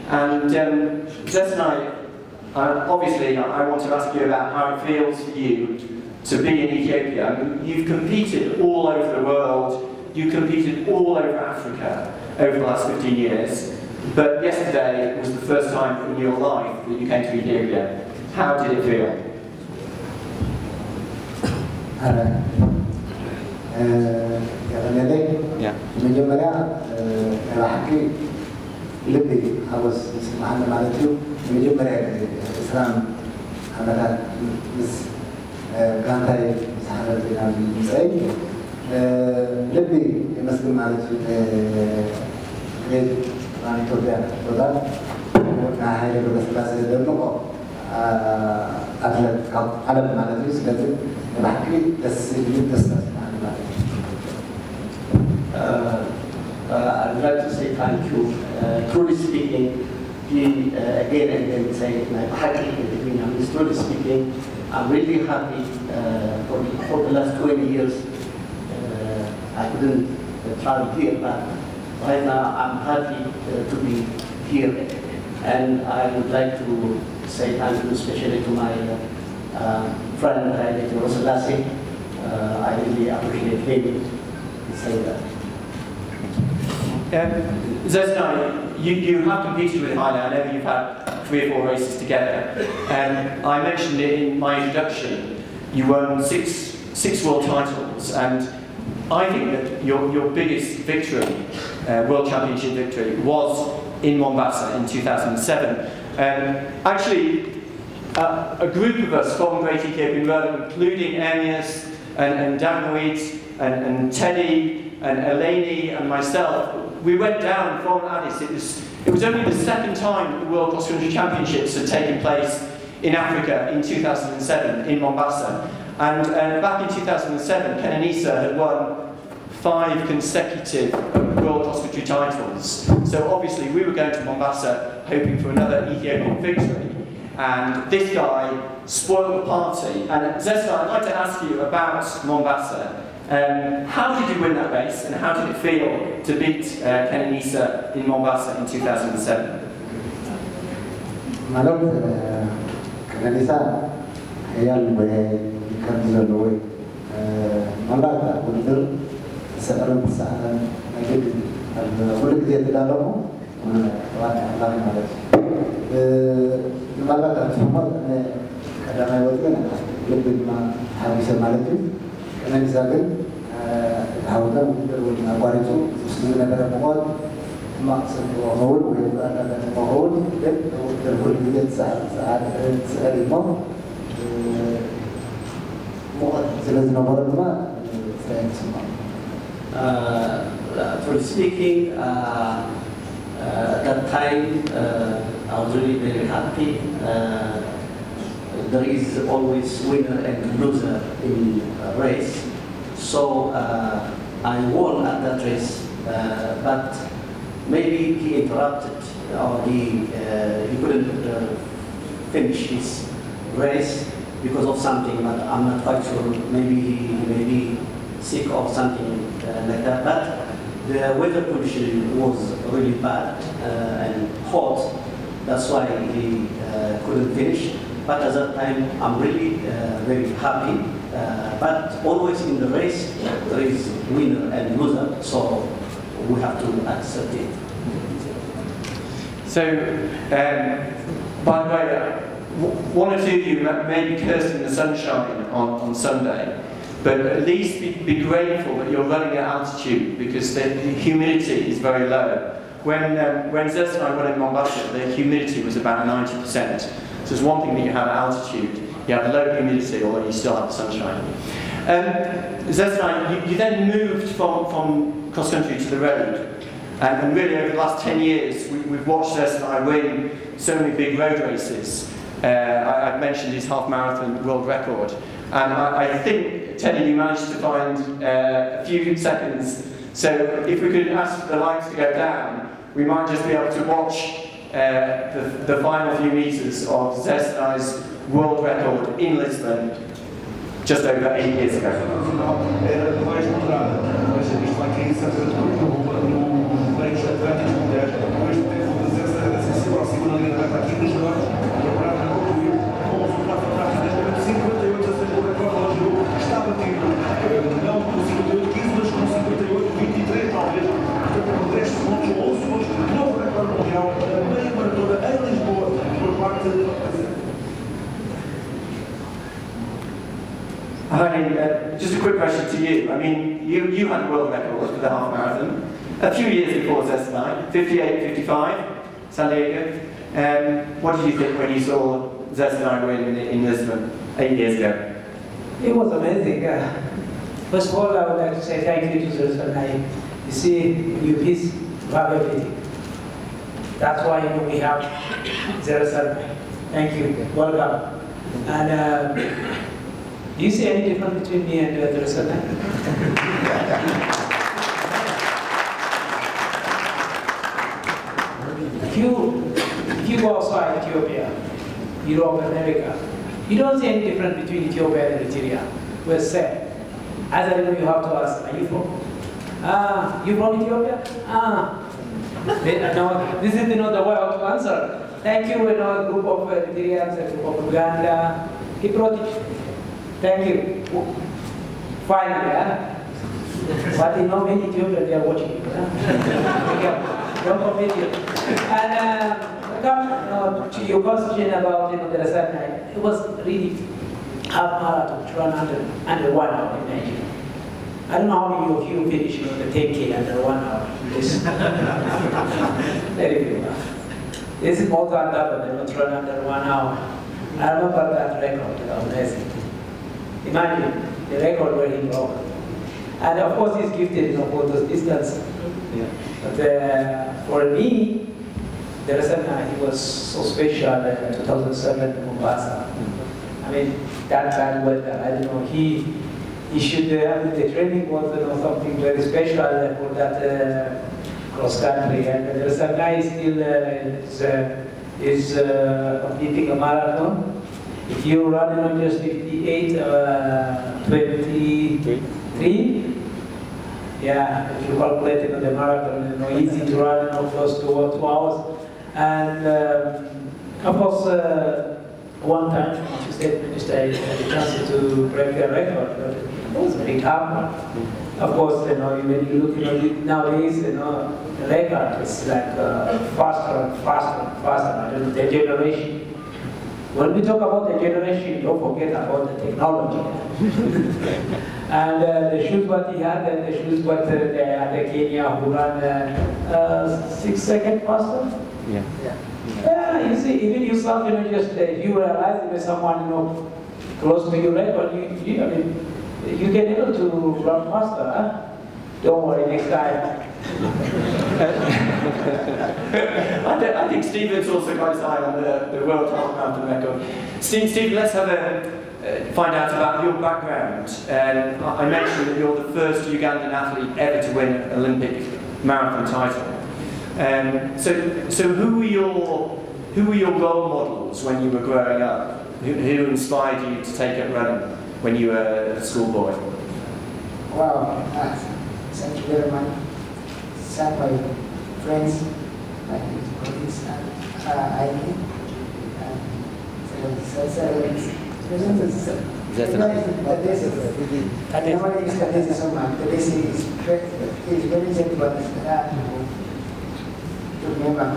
And Zersanai, obviously I want to ask you about how it feels for you to be in Ethiopia. I mean, you've competed all over the world, you competed all over Africa over the last 15 years, but yesterday was the first time in your life that you came to Ethiopia. How did it feel? Yeah. لبي حوس معنا مالتيو من جمرة إسلام عملها بس كان هاي سحرة بنا المسعي لبي مسلم مالتيو غير عن إثيوبيا وذا هاي بس لازم يدرنوه أغلب على مالتيو سلطة بحكي بس معنا مالتيو. I'd like to say thank you. Truly speaking, again and again say, truly speaking, I'm really happy for the last 20 years. I couldn't travel here, but right now I'm happy to be here. And I would like to say thank you especially to my friend, Rosalasi. I really appreciate him saying that. Zersanai, you have competed with Haile. I know you've had 3 or 4 races together. I mentioned it in my introduction. You won six world titles, and I think that your biggest victory, world championship victory, was in Mombasa in 2007. Actually, a group of us from Great Ethiopian Run, including Amias and Dagnoid and Teddy and Eleni and myself, we went down from Addis. It was only the second time that the World Cross Country Championships had taken place in Africa in 2007 in Mombasa. And back in 2007, Kenenisa had won 5 consecutive World Cross Country titles. So obviously we were going to Mombasa hoping for another Ethiopian victory. And this guy spoiled the party. And Zersanai, I'd like to ask you about Mombasa. How did you win that race, and how did it feel to beat Kenenisa in Mombasa in 2007? Malum Kenenisa hayal بكمل الوي ملاك ولدر سألنا سألنا نجد الولد يد دارمو وانا الله مالك ملاك الفمر كذا ما يودينا لبد ما حابس مالك أنا نسافر هذا ولدر ولا باريتو سنين نبرة مقال ما سنقول ويبقى أنا مقول ولدر ولد يد سأل المر For speaking, at that time I was really very happy. There is always winner and loser in a race. So I won at that race, but maybe he interrupted or he couldn't finish his race because of something, but I'm not quite sure. Maybe he may be sick or something like that. But the weather condition was really bad and hot. That's why he couldn't finish. But at that time, I'm really very happy. But always in the race, there is winner and loser, so we have to accept it. So, by the way, one or two of you may be cursed in the sunshine on Sunday, but at least be grateful that you're running at altitude, because the humidity is very low. When Zersanai won in Mombasa, the humidity was about 90%. So it's one thing that you have at altitude, you have low humidity, although you still have the sunshine. Zersanai, you then moved from cross-country to the road. And really over the last 10 years, we've watched Zersanai win so many big road races. I've mentioned his half-marathon world record. And I think, Teddy, you managed to find a few seconds. So if we could ask the lights to go down, we might just be able to watch the final few meters of Zersanai's world record in Lisbon just over 8 years ago. Just a quick question to you. I mean, you had a world record for the half marathon a few years before Zesnai, 58:55, San Diego. What did you think when you saw Zesnai win in Lisbon 8 years ago? It was amazing. First of all, I would like to say thank you to Zersanai. You see, you his probability. That's why we have Zersanai. Thank you. Welcome. And do you see any difference between me and Zersanai? If you go outside Ethiopia, Europe, America, you don't see any difference between Ethiopia and Nigeria. We're set. As I know, you have to ask, are you from? You from Ethiopia? No, this is the way how to answer. Thank you, a group of Nigerians, a group of Uganda. He brought it. Thank you. Finally, but many Ethiopians, they are watching it. Don't forget it. And come to your question about the Zersanai, it was really half marathon to run under 1 hour in Nigeria. I don't know how many of you finish the 10K under 1 hour. Very few. This is more than that, but they don't run under 1 hour. I remember that record, amazing. Imagine the record where he broke. And of course he's gifted for those distance. Yeah. But for me, the Zersanai, he was so special in 2007 in Mombasa. I mean, that bad weather, I don't know, he should have the training was something very special for that cross country. And the Zersanai still is completing a marathon. If you run on just 58, 23, yeah, if you calculate the marathon, easy to run, close to 2 hours. And of course, one time, you said, Minister, I had a chance to break the record, but it was very tough. Of course, when you look, nowadays, the record is like faster and faster and faster. The generation. When we talk about the generation, don't forget about the technology. And the shoes what he had, and the shoes what the Kenya who ran 6 seconds faster. Yeah. Yeah, you see, even yourself, just you realize if someone, close to your record, you get able to run faster, huh? Don't worry, next time. I think Stephen's also got his eye on the World Half Marathon record. Stephen, let's find out about your background. I mentioned that you're the first Ugandan athlete ever to win an Olympic marathon title. So who were your role models when you were growing up? Who inspired you to take up running when you were a schoolboy? Wow, thank you very much. Some of my friends, my colleagues, remember.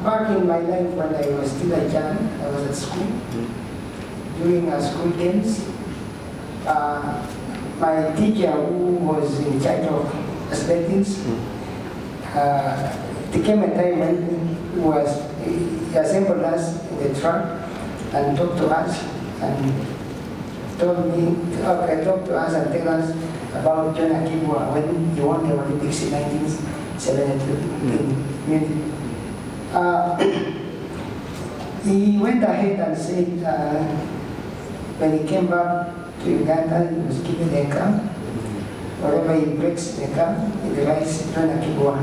Back in my life when I was still a child, I was at school. During our school games, my teacher who was in charge of athletics, there came a time when he assembled us in the track and talked to us and talked to us and tell us about John Akibwa when he won the Olympics in 1972. He went ahead and said when he came back to Uganda, he was given a car. Wherever he breaks the car, he writes John Akibwa.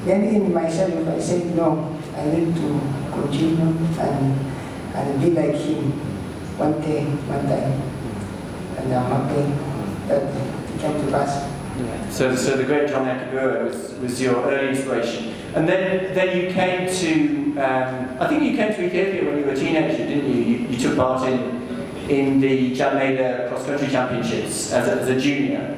Then in myself, I said, no, I need to continue and be like him one day, one time. And I'm happy that it came to pass. So the great John Akibwa was your early inspiration. And then you came to, I think you came to Ethiopia when you were a teenager, didn't you? You took part in the Jamaica cross-country championships as a junior.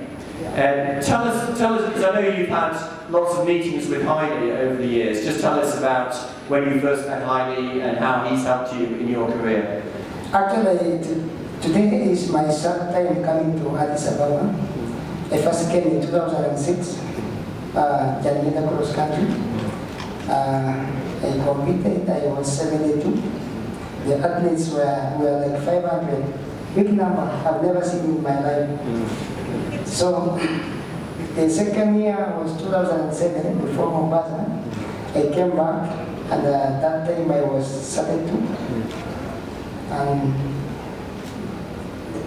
Tell us, because I know you've had lots of meetings with Haile over the years. Just tell us about when you first met Haile and how he's helped you in your career. Actually, today is my third time coming to Addis Ababa. I first came in 2006, Jamaica cross country. I competed, I was 72. The athletes were like 500. Big number, I've never seen in my life. So, the second year was 2007, before Mombasa. I came back, and that time I was 72. And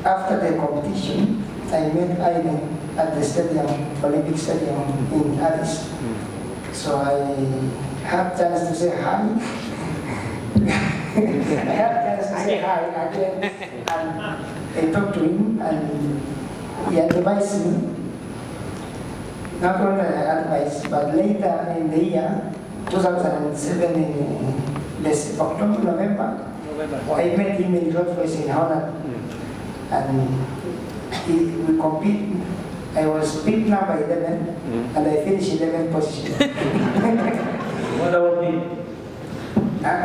after the competition, I met Haile at the stadium, Olympic Stadium in Addis. So I had chance to say hi. I had chance to say hi again, and I talked to him, and he advised me. Not only advice, but later in the year 2007, in this October, November, I met him in Rotterdam in Holland, and we compete. I was pick number 11, and I finished 11th position. What about me?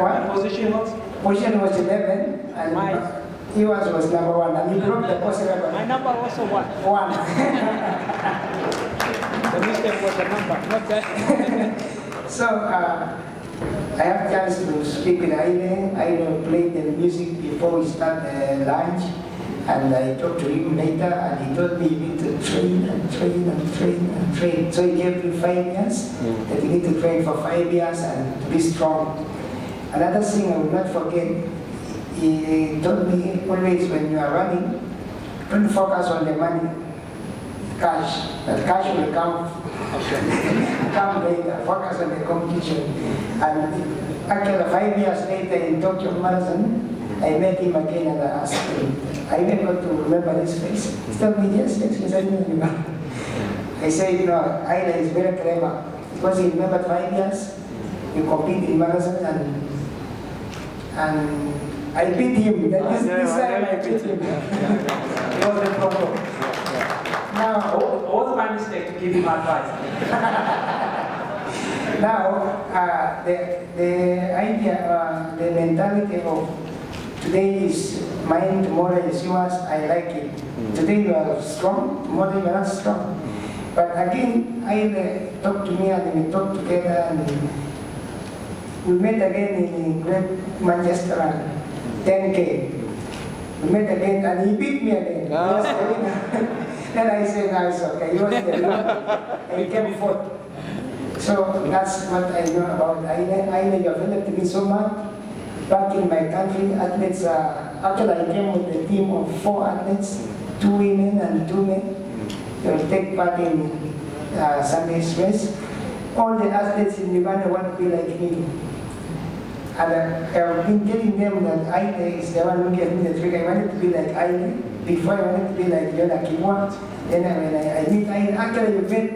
What? Position was? Position was 11, and he was number 1, and he broke the course record. My number was 1. 1. The mistake was the number, not that. So, I have chance to speak with Haile. Haile played the music before we start the lunch, and I talked to him later, and he told me you need to train and train and train and train. So he gave me 5 years, that you need to train for 5 years and to be strong. Another thing I will not forget, he told me always when you are running, don't focus on the money, cash. That cash will come later, focus on the competition. And actually 5 years later in Tokyo Marathon, I met him again and I asked him. I even got to remember his face. He told me, yes, I remember. I said, you know, Haile is very clever because he remembered 5 years. You compete in marathon and I beat him. This time I beat him. It was a problem. Now, what was my mistake to give him advice? Now, the idea, the mentality of today is mine, tomorrow is yours, I like it. Today you are strong, tomorrow you are not strong. But again, Haile talked to me and we talked together and we met again in Great Manchester, 10K. We met again and he beat me again. Then I said, no, it's okay, you was there. And he came forth. So that's what I know about Haile. Haile, you have helped me so much. Back in my country, athletes, actually I came with a team of 4 athletes, 2 women and 2 men. They will take part in Sunday's race. All the athletes in Uganda want to be like me. And I've been telling them that Haile is the one who gave me the trick. I wanted to be like Haile. Before I wanted to be like Jonah Kimwa. Then when I meet Haile, actually you made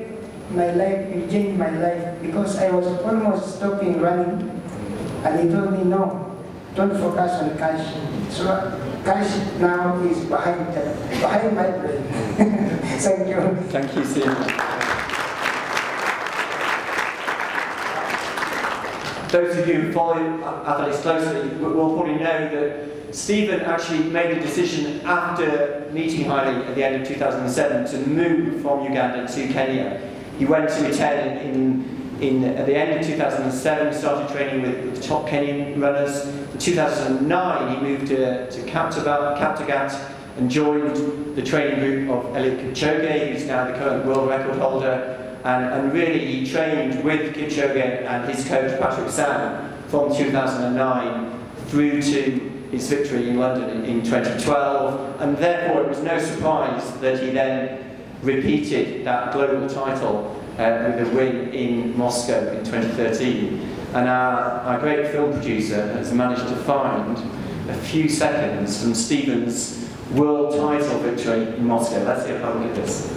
my life, you changed my life because I was almost stopping running. And he told me, no, don't focus on cash. So cash now is behind my brain. Thank you. Thank you, Steve. Those of you who follow athletics closely will probably know that Stephen actually made a decision after meeting Haile at the end of 2007 to move from Uganda to Kenya. He went to attend at the end of 2007, started training with the top Kenyan runners. In 2009, he moved to Kaptagat and joined the training group of Eliud Kipchoge, who's now the current world record holder. And really, he trained with Kipchoge and his coach Patrick Sam from 2009 through to his victory in London in 2012. And therefore, it was no surprise that he then repeated that global title with a win in Moscow in 2013. And our great film producer has managed to find a few seconds from Stephen's world title victory in Moscow. Let's see if I can get this.